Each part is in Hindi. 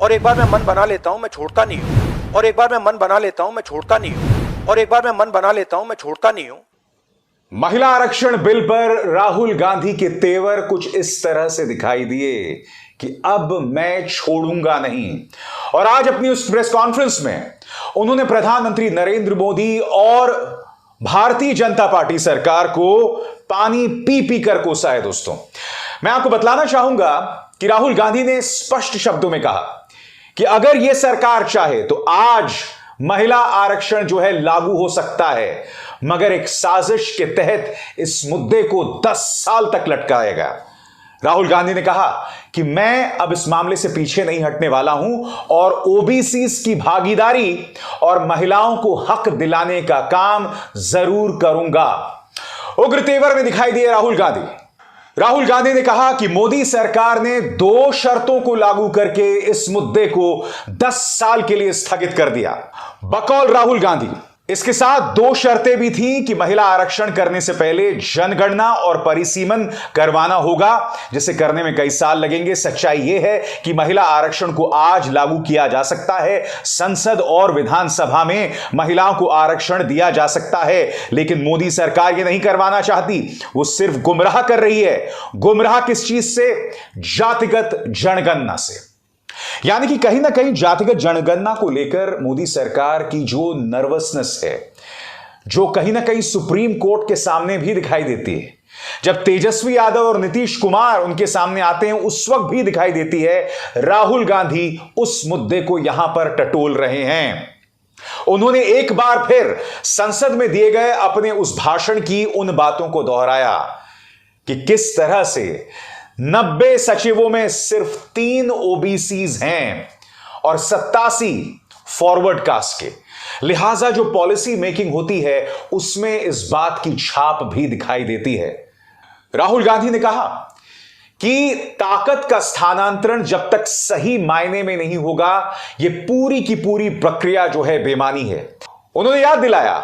और एक बार मैं मन बना लेता हूं मैं छोड़ता नहीं हूं। और एक बार मैं मन बना लेता हूं मैं छोड़ता नहीं हूं। और एक बार मैं मन बना लेता हूं मैं छोड़ता नहीं हूं। महिला आरक्षण बिल पर राहुल गांधी के तेवर कुछ इस तरह से दिखाई दिए कि अब मैं छोड़ूंगा नहीं। और आज अपनी उस प्रेस कॉन्फ्रेंस में उन्होंने प्रधानमंत्री नरेंद्र मोदी और भारतीय जनता पार्टी सरकार को पानी पी पी कर कोसा है। दोस्तों, मैं आपको बतलाना चाहूंगा कि राहुल गांधी ने स्पष्ट शब्दों में कहा कि अगर यह सरकार चाहे तो आज महिला आरक्षण जो है लागू हो सकता है, मगर एक साजिश के तहत इस मुद्दे को 10 साल तक लटकाएगा। राहुल गांधी ने कहा कि मैं अब इस मामले से पीछे नहीं हटने वाला हूं और ओबीसी की भागीदारी और महिलाओं को हक दिलाने का काम जरूर करूंगा। उग्र तेवर में दिखाई दिए राहुल गांधी। राहुल गांधी ने कहा कि मोदी सरकार ने 2 शर्तों को लागू करके इस मुद्दे को 10 साल के लिए स्थगित कर दिया। बकौल राहुल गांधी, इसके साथ 2 शर्तें भी थी कि महिला आरक्षण करने से पहले जनगणना और परिसीमन करवाना होगा, जिसे करने में कई साल लगेंगे। सच्चाई यह है कि महिला आरक्षण को आज लागू किया जा सकता है। संसद और विधानसभा में महिलाओं को आरक्षण दिया जा सकता है, लेकिन मोदी सरकार यह नहीं करवाना चाहती। वो सिर्फ गुमराह कर रही है। गुमराह किस चीज से? जातिगत जनगणना से। यानी कि कहीं ना कहीं जातिगत जनगणना को लेकर मोदी सरकार की जो नर्वसनेस है, जो कहीं ना कहीं सुप्रीम कोर्ट के सामने भी दिखाई देती है, जब तेजस्वी यादव और नीतीश कुमार उनके सामने आते हैं उस वक्त भी दिखाई देती है। राहुल गांधी उस मुद्दे को यहां पर टटोल रहे हैं। उन्होंने एक बार फिर संसद में दिए गए अपने उस भाषण की उन बातों को दोहराया कि किस तरह से 90 सचिवों में सिर्फ 3 ओबीसीज हैं और 87 फॉरवर्ड कास्ट के। लिहाजा जो पॉलिसी मेकिंग होती है उसमें इस बात की छाप भी दिखाई देती है। राहुल गांधी ने कहा कि ताकत का स्थानांतरण जब तक सही मायने में नहीं होगा, यह पूरी की पूरी प्रक्रिया जो है बेमानी है। उन्होंने याद दिलाया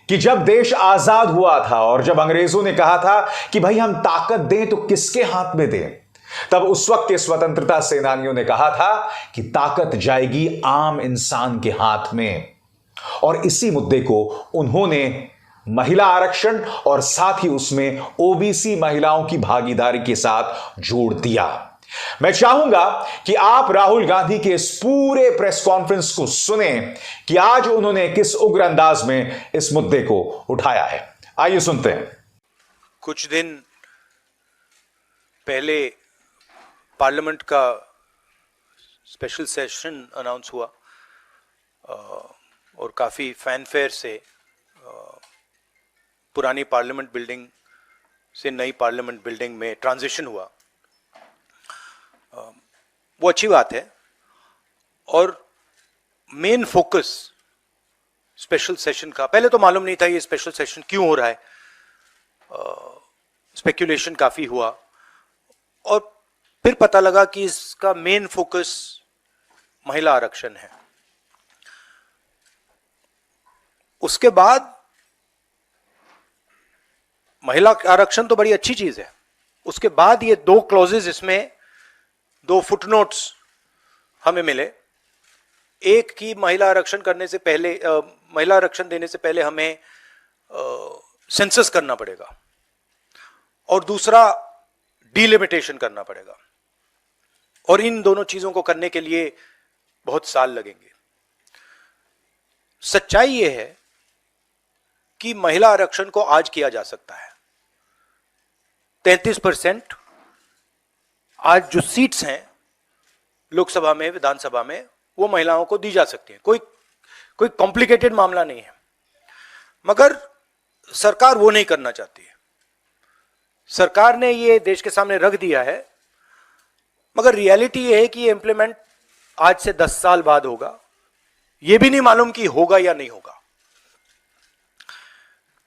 कि जब देश आजाद हुआ था और जब अंग्रेजों ने कहा था कि भाई हम ताकत दें तो किसके हाथ में दें, तब उस वक्त के स्वतंत्रता सेनानियों ने कहा था कि ताकत जाएगी आम इंसान के हाथ में। और इसी मुद्दे को उन्होंने महिला आरक्षण और साथ ही उसमें ओबीसी महिलाओं की भागीदारी के साथ जोड़ दिया। मैं चाहूंगा कि आप राहुल गांधी के इस पूरे प्रेस कॉन्फ्रेंस को सुने कि आज उन्होंने किस उग्र अंदाज में इस मुद्दे को उठाया है। आइए सुनते हैं। कुछ दिन पहले पार्लियामेंट का स्पेशल सेशन अनाउंस हुआ और काफ़ी फैनफेयर से पुरानी पार्लियामेंट बिल्डिंग से नई पार्लियामेंट बिल्डिंग में ट्रांजिशन हुआ। वो अच्छी बात है और मेन फोकस स्पेशल सेशन का, पहले तो मालूम नहीं था ये स्पेशल सेशन क्यों हो रहा है, स्पेक्यूलेशन काफ़ी हुआ और फिर पता लगा कि इसका मेन फोकस महिला आरक्षण है। उसके बाद महिला आरक्षण तो बड़ी अच्छी चीज है, उसके बाद ये 2 क्लॉजेज, इसमें 2 फुटनोट्स हमें मिले। एक की महिला आरक्षण करने से पहले, महिला आरक्षण देने से पहले हमें सेंसस करना पड़ेगा और दूसरा डिलिमिटेशन करना पड़ेगा, और इन दोनों चीजों को करने के लिए बहुत साल लगेंगे। सच्चाई यह है कि महिला आरक्षण को आज किया जा सकता है। 33% आज जो सीट्स हैं लोकसभा में, विधानसभा में, वो महिलाओं को दी जा सकती है। कोई कॉम्प्लिकेटेड मामला नहीं है, मगर सरकार वो नहीं करना चाहती है। सरकार ने ये देश के सामने रख दिया है, मगर रियलिटी ये है कि ये इंप्लीमेंट आज से 10 साल बाद होगा। ये भी नहीं मालूम कि होगा या नहीं होगा।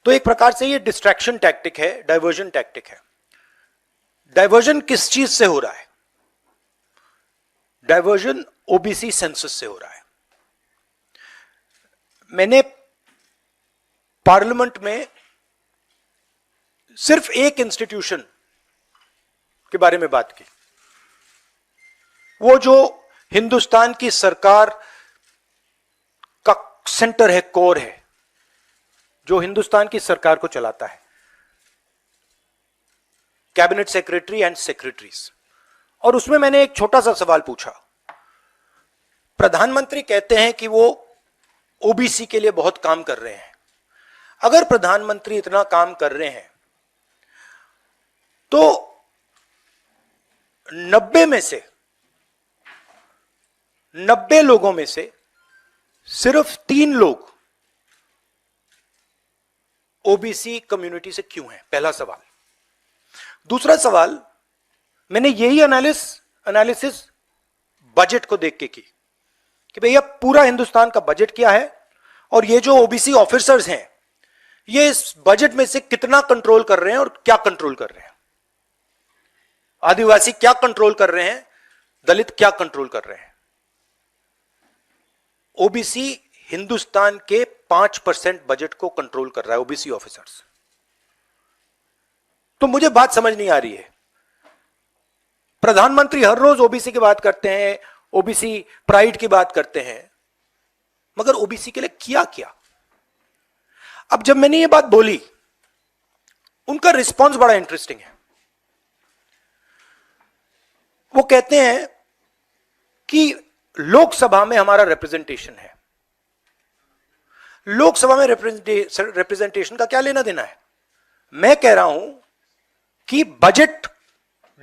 तो एक प्रकार से ये डिस्ट्रैक्शन टैक्टिक है, डाइवर्जन टैक्टिक है। डाइवर्जन किस चीज से हो रहा है? डाइवर्जन ओबीसी सेंसस से हो रहा है। मैंने पार्लियामेंट में सिर्फ एक इंस्टीट्यूशन के बारे में बात की, वो जो हिंदुस्तान की सरकार का सेंटर है, कोर है, जो हिंदुस्तान की सरकार को चलाता है, कैबिनेट सेक्रेटरी एंड सेक्रेटरीज। और उसमें मैंने एक छोटा सा सवाल पूछा। प्रधानमंत्री कहते हैं कि वो ओबीसी के लिए बहुत काम कर रहे हैं। अगर प्रधानमंत्री इतना काम कर रहे हैं तो 90 लोगों में से सिर्फ 3 लोग ओबीसी कम्युनिटी से क्यों हैं? पहला सवाल। दूसरा सवाल, मैंने यही एनालिसिस बजट को देख के की कि भैया पूरा हिंदुस्तान का बजट क्या है और ये जो ओबीसी ऑफिसर्स हैं ये इस बजट में से कितना कंट्रोल कर रहे हैं और क्या कंट्रोल कर रहे हैं। आदिवासी क्या कंट्रोल कर रहे हैं, दलित क्या कंट्रोल कर रहे हैं। ओबीसी हिंदुस्तान के 5% बजट को कंट्रोल कर रहा है, ओबीसी ऑफिसर्स। तो मुझे बात समझ नहीं आ रही है। प्रधानमंत्री हर रोज ओबीसी की बात करते हैं, ओबीसी प्राइड की बात करते हैं, मगर ओबीसी के लिए किया क्या? अब जब मैंने ये बात बोली, उनका रिस्पॉन्स बड़ा इंटरेस्टिंग है। वो कहते हैं कि लोकसभा में हमारा रिप्रेजेंटेशन है। लोकसभा में रिप्रेजेंटेशन का क्या लेना देना है? मैं कह रहा हूं कि बजट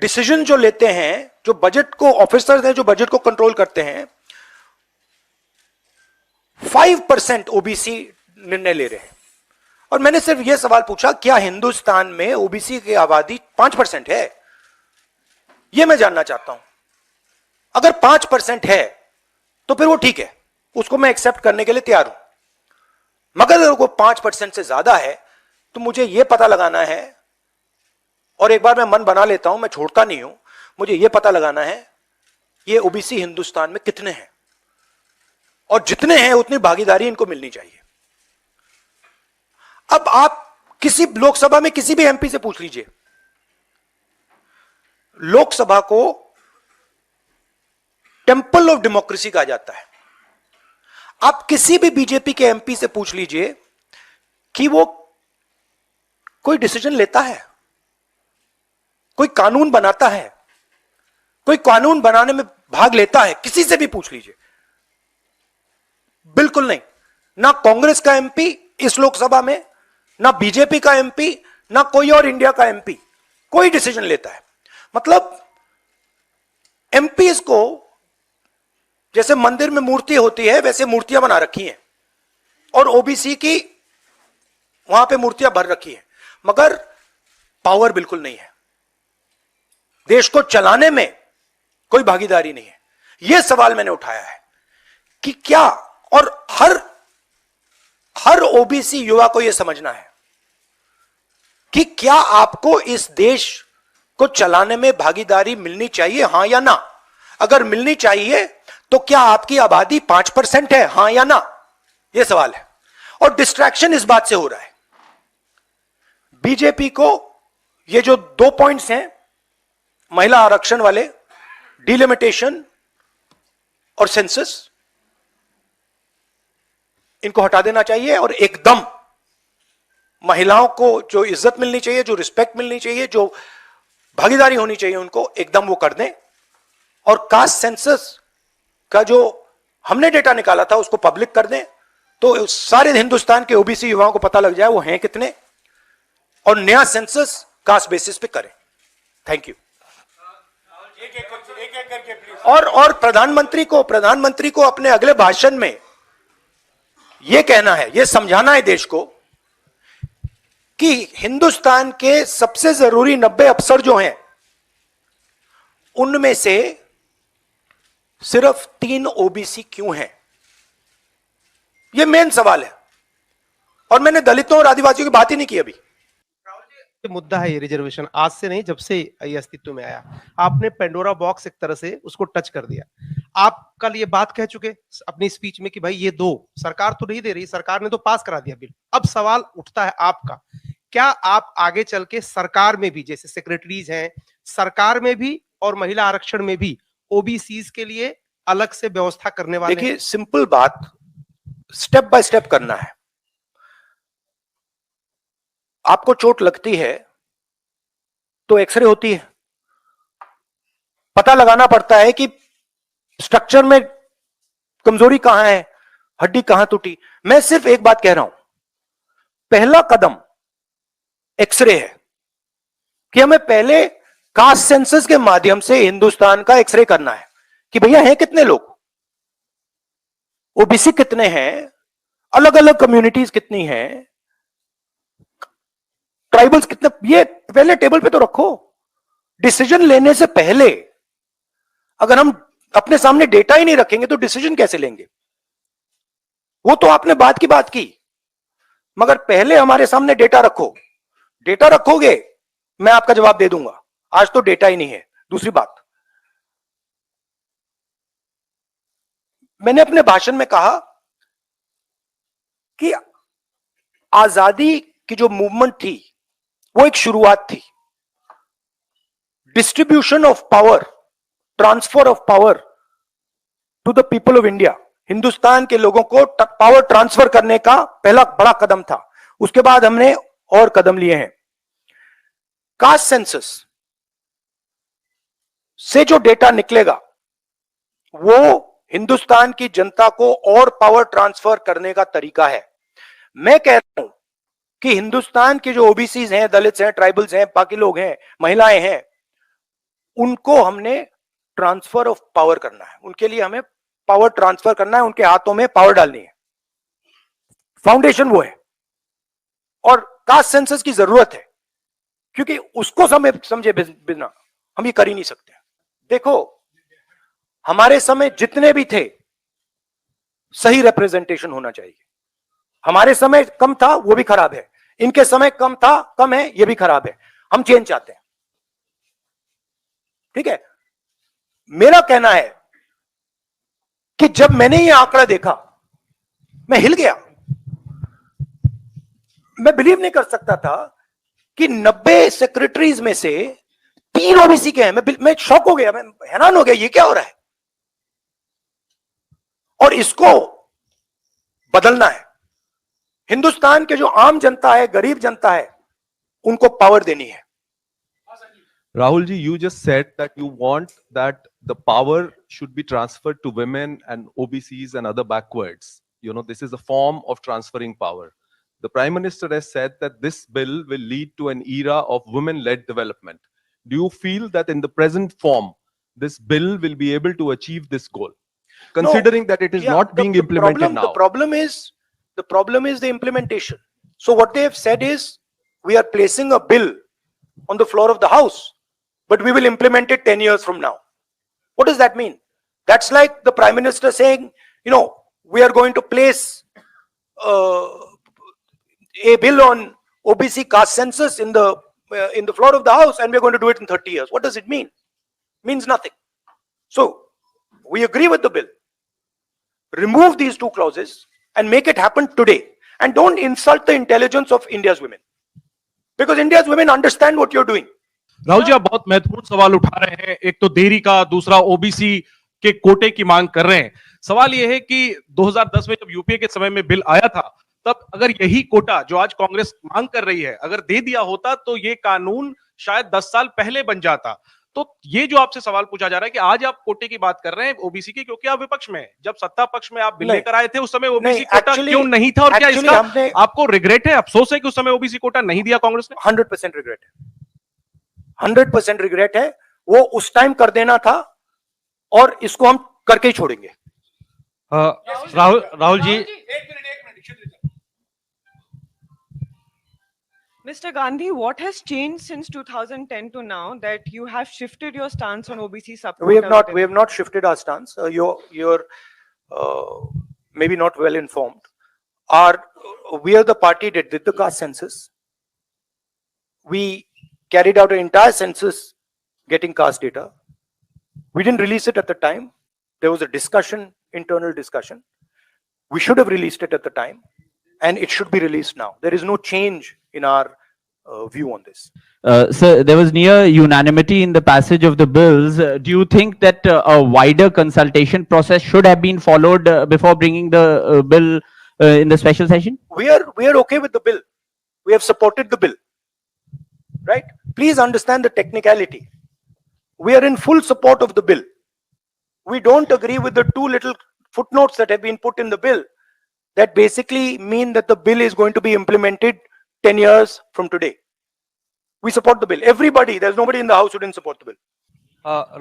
डिसीजन जो लेते हैं, जो बजट को ऑफिसर्स हैं, जो बजट को कंट्रोल करते हैं, 5% ओबीसी निर्णय ले रहे हैं। और मैंने सिर्फ यह सवाल पूछा, क्या हिंदुस्तान में ओबीसी की आबादी 5% है? यह मैं जानना चाहता हूं। अगर 5% है तो फिर वो ठीक है, उसको मैं एक्सेप्ट करने के लिए तैयार हूं। मगर अगर वो 5% से ज्यादा है तो मुझे यह पता लगाना है, और एक बार मैं मन बना लेता हूं, मैं छोड़ता नहीं हूं, मुझे यह पता लगाना है ये ओबीसी हिंदुस्तान में कितने हैं, और जितने हैं उतनी भागीदारी इनको मिलनी चाहिए। अब आप किसी लोकसभा में किसी भी एमपी से पूछ लीजिए, लोकसभा को टेंपल ऑफ डेमोक्रेसी कहा जाता है। आप किसी भी बीजेपी के एमपी से पूछ लीजिए कि वो कोई डिसीजन लेता है, कोई कानून बनाता है, कोई कानून बनाने में भाग लेता है, किसी से भी पूछ लीजिए, बिल्कुल नहीं। ना कांग्रेस का एमपी इस लोकसभा में, ना बीजेपी का एमपी, ना कोई और इंडिया का एमपी कोई डिसीजन लेता है। मतलब एमपीज को जैसे मंदिर में मूर्ति होती है वैसे मूर्तियां बना रखी हैं, और ओबीसी की वहां पे मूर्तियां भर रखी हैं, मगर पावर बिल्कुल नहीं है, देश को चलाने में कोई भागीदारी नहीं है। यह सवाल मैंने उठाया है कि क्या, और हर ओबीसी युवा को यह समझना है कि क्या आपको इस देश को चलाने में भागीदारी मिलनी चाहिए, हां या ना? अगर मिलनी चाहिए तो क्या आपकी आबादी 5% है, हां या ना? यह सवाल है। और डिस्ट्रैक्शन इस बात से हो रहा है, बीजेपी को ये जो 2 पॉइंट्स हैं, महिला आरक्षण वाले, डिलिमिटेशन और सेंसस, इनको हटा देना चाहिए और एकदम महिलाओं को जो इज्जत मिलनी चाहिए, जो रिस्पेक्ट मिलनी चाहिए, जो भागीदारी होनी चाहिए, उनको एकदम वो कर दें। और कास्ट सेंसस का जो हमने डेटा निकाला था उसको पब्लिक कर दें, तो सारे हिंदुस्तान के ओबीसी युवाओं को पता लग जाए वो हैं कितने, और नया सेंसस कास्ट बेसिस पे करें। Thank you. और प्रधानमंत्री को अपने अगले भाषण में यह कहना है, यह समझाना है देश को कि हिंदुस्तान के सबसे जरूरी 90 अफसर जो हैं उनमें से सिर्फ 3 ओबीसी क्यों हैं? यह मेन सवाल है। और मैंने दलितों और आदिवासियों की बात ही नहीं की अभी। मुद्दा है ये रिजर्वेशन, आज से नहीं, जब से ये अस्तित्व में आया, आपने पेंडोरा बॉक्स एक तरह से उसको टच कर दिया। आप कल ये बात कह चुके अपनी स्पीच में कि भाई ये दो, सरकार तो नहीं दे रही, सरकार ने तो पास करा दिया बिल। अब सवाल उठता है आपका, क्या आप आगे चल के सरकार में भी, जैसे सेक्रेटरीज हैं, सरकार में भी और महिला आरक्षण में भी ओबीसीज के लिए अलग से व्यवस्था करने वाले देखिए, सिंपल बात, स्टेप बाय स्टेप करना है। आपको चोट लगती है तो एक्सरे होती है, पता लगाना पड़ता है कि स्ट्रक्चर में कमजोरी कहां है, हड्डी कहां टूटी। मैं सिर्फ एक बात कह रहा हूं, पहला कदम एक्सरे है कि हमें पहले कास्ट सेंसस के माध्यम से हिंदुस्तान का एक्सरे करना है कि भैया हैं कितने लोग, ओबीसी कितने हैं, अलग अलग कम्युनिटीज कितनी हैं, ट्राइबल्स कितने, ये पहले टेबल पे तो रखो। डिसीजन लेने से पहले अगर हम अपने सामने डेटा ही नहीं रखेंगे तो डिसीजन कैसे लेंगे? वो तो आपने बात की बात की, मगर पहले हमारे सामने डेटा रखो। डेटा रखोगे, मैं आपका जवाब दे दूंगा। आज तो डेटा ही नहीं है। दूसरी बात, मैंने अपने भाषण में कहा कि आजादी की जो मूवमेंट थी वो एक शुरुआत थी। Distribution of power, transfer of power to the people of India, Hindustan के लोगों को पावर ट्रांसफर करने का पहला बड़ा कदम था। उसके बाद हमने और कदम लिए हैं। कास्ट सेंसस से जो डेटा निकलेगा वो हिंदुस्तान की जनता को और पावर ट्रांसफर करने का तरीका है। मैं कह रहा हूं कि हिंदुस्तान के जो ओबीसीज हैं, दलित्स हैं, ट्राइबल्स हैं, बाकी लोग हैं, महिलाएं हैं, उनको हमने ट्रांसफर ऑफ पावर करना है। उनके लिए हमें पावर ट्रांसफर करना है, उनके हाथों में पावर डालनी है। फाउंडेशन वो है, और कास्ट सेंसस की जरूरत है, क्योंकि उसको समझे बिना हम ये कर ही नहीं सकते। देखो, हमारे समय जितने भी थे, सही रिप्रेजेंटेशन होना चाहिए। हमारे समय कम था, वो भी खराब है। इनके समय कम था, कम है, ये भी खराब है। हम चेंज चाहते हैं, ठीक है। मेरा कहना है कि जब मैंने ये आंकड़ा देखा, मैं हिल गया। मैं बिलीव नहीं कर सकता था कि 90 सेक्रेटरीज में से 3 ओबीसी के हैं। मैं शॉक हो गया, मैं हैरान हो गया, ये क्या हो रहा है? और इसको बदलना है। हिंदुस्तान के जो आम जनता है, गरीब जनता है, उनको पावर देनी है। Rahul ji, you just said that you want that the power should be transferred to women and OBCs and other backwards. You know, this is a form of transferring power. The Prime Minister has said that this bill will lead to an era of women-led development. Do you feel that in the present form, this bill will be able to achieve this goal? Considering that it is Yeah, not being implemented now. The problem is the implementation. So what they have said is, we are placing a bill on the floor of the House, but we will implement it 10 years from now. What does that mean? That's like the Prime Minister saying, you know, we are going to place a bill on OBC caste census in the floor of the House, and we're going to do it in 30 years. What does it mean? Means nothing. So we agree with the bill. Remove these 2 clauses and make it happen today. And don't insult the intelligence of India's women, because India's women understand what you're doing. Rahul ji, आप बहुत महत्वपूर्ण सवाल उठा रहे हैं। एक तो देरी का, दूसरा ओबीसी के कोटे की मांग कर रहे हैं। सवाल यह है कि 2010 में जब यूपीए के समय में बिल आया था, तब अगर यही कोटा जो आज कांग्रेस मांग कर रही है, अगर दे दिया होता तो ये कानून शायद 10 साल पहले बन जाता। तो ये जो आपसे सवाल पूछा जा रहा है कि आज आप कोटे की बात कर रहे हैं ओबीसी की, क्योंकि आप विपक्ष में हैं। जब सत्ता पक्ष में आप बिल लेकर आए थे, उस समय ओबीसी कोटा क्यों नहीं था, और क्या इसका आपको रिग्रेट है, अफसोस है कि उस समय ओबीसी कोटा नहीं दिया कांग्रेस ने? 100% रिग्रेट है, 100% रिग्रेट है। वो उस टाइम कर देना था, और इसको हम करके ही छोड़ेंगे। Rahul ji, Mr. Gandhi, what has changed since 2010 to now that you have shifted your stance on OBC support? We have not shifted our stance. You're maybe not well informed. We are the party that did the caste census. We carried out an entire census getting caste data. We didn't release it at the time. There was a discussion, internal discussion. We should have released it at the time, and it should be released now. There is no change in our view on this. Sir, there was near unanimity in the passage of the bills. Do you think that a wider consultation process should have been followed before bringing the bill in the special session? We are okay with the bill. We have supported the bill. Right? Please understand the technicality. We are in full support of the bill. We don't agree with the two little footnotes that have been put in the bill that basically mean that the bill is going to be implemented 10 years from today. We support the bill. Everybody, there's nobody in the house who didn't support the bill.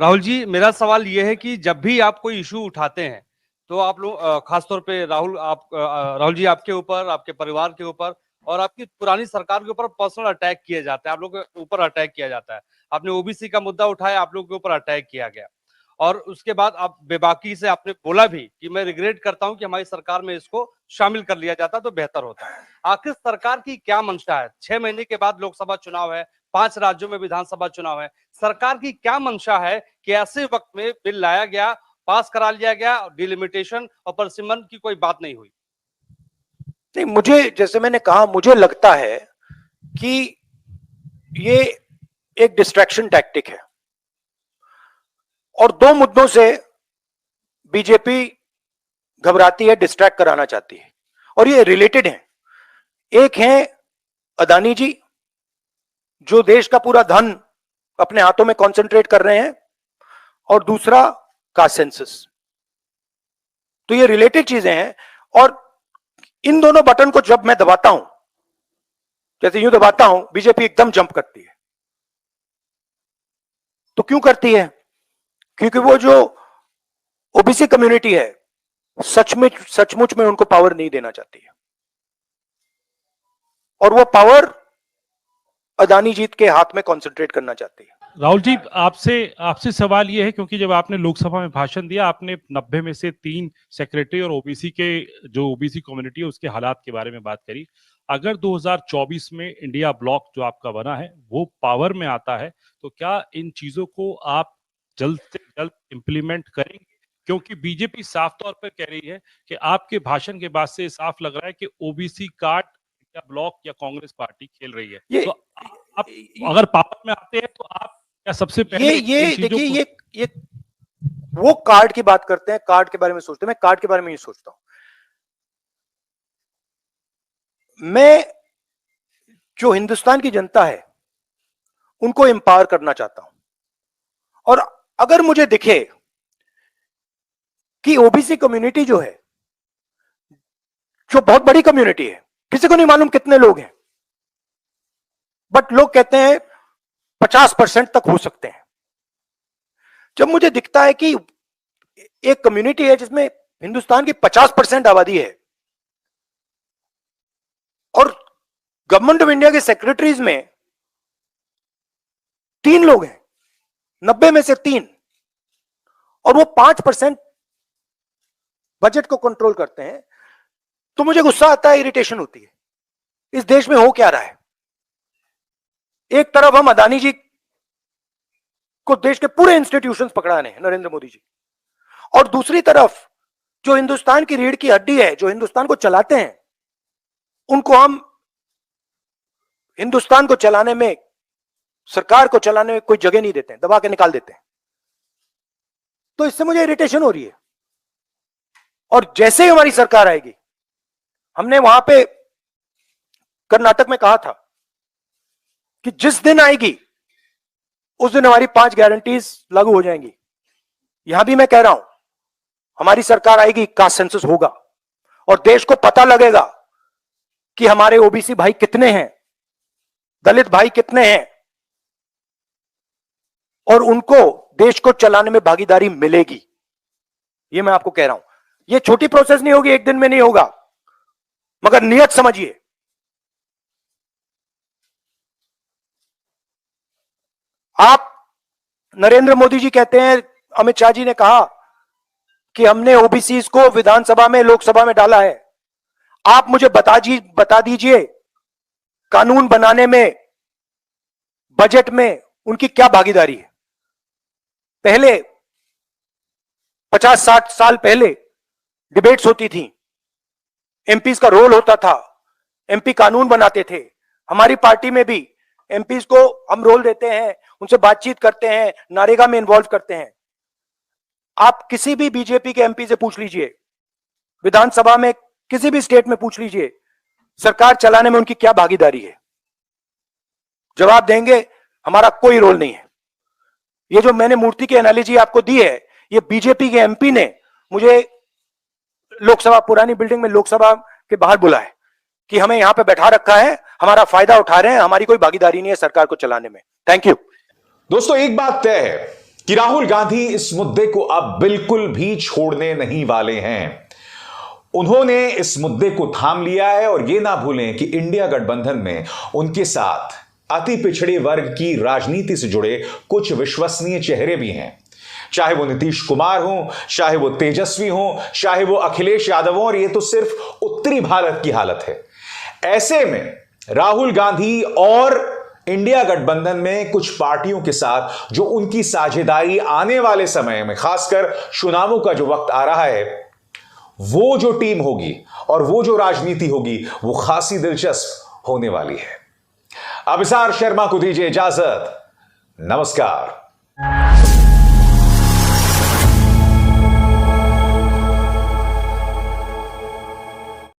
Rahul ji, मेरा सवाल ये है कि जब भी आप कोई इशू उठाते हैं तो आप लोग खासतौर पे राहुल जी आपके ऊपर, आपके परिवार के ऊपर और आपकी पुरानी सरकार के ऊपर पर्सनल अटैक किए जाते हैं, आप लोगों के ऊपर अटैक किया जाता है। आपने ओबीसी का मुद्दा उठाया, आप लोगों के ऊपर अटैक किया गया और उसके बाद आप बेबाकी से आपने बोला भी कि मैं रिग्रेट करता हूं कि हमारी सरकार में इसको शामिल कर लिया जाता तो बेहतर होता। आखिर सरकार की क्या मंशा है? 6 महीने के बाद लोकसभा चुनाव है, 5 राज्यों में विधानसभा चुनाव है, सरकार की क्या मंशा है कि ऐसे वक्त में बिल लाया गया, पास करा लिया गया, डिलिमिटेशन और परसिमन की कोई बात नहीं हुई? नहीं, मुझे, जैसे मैंने कहा, मुझे लगता है कि ये एक डिस्ट्रैक्शन टैक्टिक है और दो मुद्दों से बीजेपी घबराती है, डिस्ट्रैक्ट कराना चाहती है और ये रिलेटेड हैं। एक है अदानी जी, जो देश का पूरा धन अपने हाथों में कॉन्सेंट्रेट कर रहे हैं, और दूसरा कास्ट सेंसस। तो ये रिलेटेड चीजें हैं और इन दोनों बटन को जब मैं दबाता हूं, जैसे यूं दबाता हूं, बीजेपी एकदम जंप करती है। तो क्यों करती है? क्योंकि वो जो ओबीसी कम्युनिटी है, सचमुच में उनको पावर नहीं देना चाहती है और वो पावर अदानी जी के हाथ में कॉन्सेंट्रेट करना चाहती है। राहुल जी, आपसे सवाल ये है, क्योंकि जब आपने लोकसभा में भाषण दिया, आपने 90 में से 3 सेक्रेटरी और ओबीसी के जो ओबीसी कम्युनिटी है उसके हालात के बारे में बात करी। अगर 2024 में इंडिया ब्लॉक जो आपका बना है वो पावर में आता है, तो क्या इन चीजों को आप जल्द से जल्द इंप्लीमेंट करेंगे? क्योंकि बीजेपी साफ तौर पर कह रही है कि आपके भाषण के बाद से साफ लग रहा है कि ओबीसी कार्ड या ब्लॉक या कांग्रेस पार्टी खेल रही है। तो आप अगर पावर में आते हैं तो आप क्या सबसे पहले ये देखिए, ये वो कार्ड की बात करते हैं, कार्ड के बारे में सोचते हैं। मैं कार्ड के बारे में नहीं सोचता हूं। मैं जो हिंदुस्तान की जनता है उनको एम्पावर करना चाहता हूं और अगर मुझे दिखे कि ओबीसी कम्युनिटी जो है, जो बहुत बड़ी कम्युनिटी है, किसी को नहीं मालूम कितने लोग हैं, बट लोग कहते हैं 50% तक हो सकते हैं। जब मुझे दिखता है कि एक कम्युनिटी है जिसमें हिंदुस्तान की 50% आबादी है और गवर्नमेंट ऑफ इंडिया के सेक्रेटरीज में 3 लोग हैं, 90 में से 3, और वो 5% बजट को कंट्रोल करते हैं, तो मुझे गुस्सा आता है, इरिटेशन होती है। इस देश में हो क्या रहा है? एक तरफ हम अदानी जी को देश के पूरे इंस्टीट्यूशंस पकड़ाने हैं, नरेंद्र मोदी जी, और दूसरी तरफ जो हिंदुस्तान की रीढ़ की हड्डी है, जो हिंदुस्तान को चलाते हैं, उनको हम हिंदुस्तान को चलाने में, सरकार को चलाने में कोई जगह नहीं देते हैं, दबा के निकाल देते हैं। तो इससे मुझे इरिटेशन हो रही है और जैसे ही हमारी सरकार आएगी, हमने वहां पे कर्नाटक में कहा था कि जिस दिन आएगी उस दिन हमारी 5 गारंटीज लागू हो जाएंगी। यहां भी मैं कह रहा हूं, हमारी सरकार आएगी, कास्ट सेंसस होगा और देश को पता लगेगा कि हमारे ओबीसी भाई कितने हैं, दलित भाई कितने हैं, और उनको देश को चलाने में भागीदारी मिलेगी। ये मैं आपको कह रहा हूं। ये छोटी प्रोसेस नहीं होगी, एक दिन में नहीं होगा, मगर नियत समझिए। आप, नरेंद्र मोदी जी कहते हैं, अमित शाह जी ने कहा कि हमने ओबीसी को विधानसभा में, लोकसभा में डाला है। आप मुझे बता दीजिए कानून बनाने में, बजट में उनकी क्या भागीदारी है। पहले 50-60 साल पहले डिबेट्स होती थी, एमपीज का रोल होता था, एमपी कानून बनाते थे। हमारी पार्टी में भी एमपीज को हम रोल देते हैं, उनसे बातचीत करते हैं, नारेगा में इन्वॉल्व करते हैं। आप किसी भी बीजेपी के एमपी से पूछ लीजिए, विधानसभा में किसी भी स्टेट में पूछ लीजिए, सरकार चलाने में उनकी क्या भागीदारी है, जवाब देंगे हमारा कोई रोल नहीं है। ये जो मैंने मूर्ति की एनालॉजी आपको दी है, ये बीजेपी के एमपी ने मुझे लोकसभा, पुरानी बिल्डिंग में लोकसभा के बाहर बुलाया कि हमें यहां पे बैठा रखा है, हमारा फायदा उठा रहे हैं, हमारी कोई भागीदारी नहीं है सरकार को चलाने में। Thank you. दोस्तों, एक बात तय है कि राहुल गांधी इस मुद्दे को अब बिल्कुल भी छोड़ने नहीं वाले हैं। उन्होंने इस मुद्दे को थाम लिया है और यह ना भूलें कि इंडिया गठबंधन में उनके साथ अति पिछड़े वर्ग की राजनीति से जुड़े कुछ विश्वसनीय चेहरे भी हैं, चाहे वो नीतीश कुमार हो, चाहे वो तेजस्वी हो, चाहे वो अखिलेश यादव हो, और ये तो सिर्फ उत्तरी भारत की हालत है। ऐसे में राहुल गांधी और इंडिया गठबंधन में कुछ पार्टियों के साथ जो उनकी साझेदारी आने वाले समय में, खासकर चुनावों का जो वक्त आ रहा है, वो जो टीम होगी और वो जो राजनीति होगी, वो खासी दिलचस्प होने वाली है। अभिसार शर्मा को दीजिए इजाजत। नमस्कार।